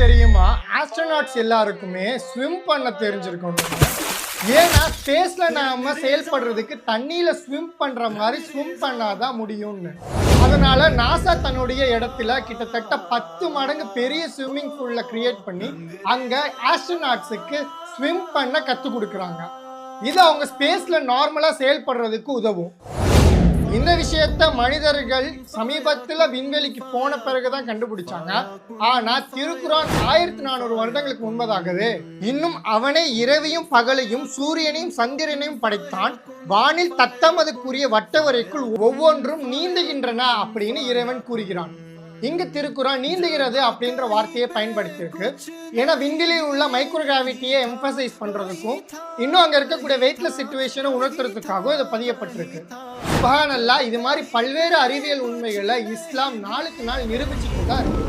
தெரியுமா ஆஸ்ட்ரோநாட்ஸ் எல்லாருக்குமே ஸ்விம் பண்ண தெரிஞ்சிருக்கணும். ஏன்னா ஸ்பேஸ்ல நாம செயல்படுறதுக்கு தண்ணியில ஸ்விம் பண்ற மாதிரி ஸ்விம் பண்ணாதான் முடியும்னு. அதனால நாசா தன்னுடைய இடத்துல கிட்டத்தட்ட 10 மடங்கு பெரிய ஸ்விம்மிங் பூல்ல கிரியேட் பண்ணி அங்க ஆஸ்ட்ரோநாட்ஸுக்கு ஸ்விம் பண்ண கத்து கொடுக்குறாங்க. இது அவங்க ஸ்பேஸ்ல நார்மலா செயல்படுறதுக்கு உதவும். இந்த விஷயத்த மனிதர்கள் சமீபத்தில் விண்வெளிக்கு போன பிறகுதான் கண்டுபிடிச்சாங்க. ஆனா திருக்குரான் 1400 வருடங்களுக்கு முன்பதாகவே இன்னும் அவனே இரவையும் பகலையும் சூரியனையும் சந்திரனையும் படைத்தான், வானில் தத்தமதுக்குரிய வட்டவரைக்குள் ஒவ்வொன்றும் நீந்துகின்றன அப்படின்னு இறைவன் கூறுகிறான். இங்க திருக்குறான் நீந்துகிறது அப்படின்ற வார்த்தையை பயன்படுத்தியிருக்கு. ஏன்னா விண்வெளியில் உள்ள மைக்ரோ கிராவிட்டியை எம்பசைஸ் பண்றதுக்கும் இன்னும் அங்க இருக்கக்கூடிய வெயிட்லெஸ் சிச்சுவேஷனை உணர்த்துறதுக்காகவும் இது பதியப்பட்டிருக்கு. சுப்ஹானல்லாஹ், இது மாதிரி பல்வேறு அறிவியல் உண்மைகளை இஸ்லாம் நாளுக்கு நாள் நிரூபிச்சுட்டு தான் இருக்கு.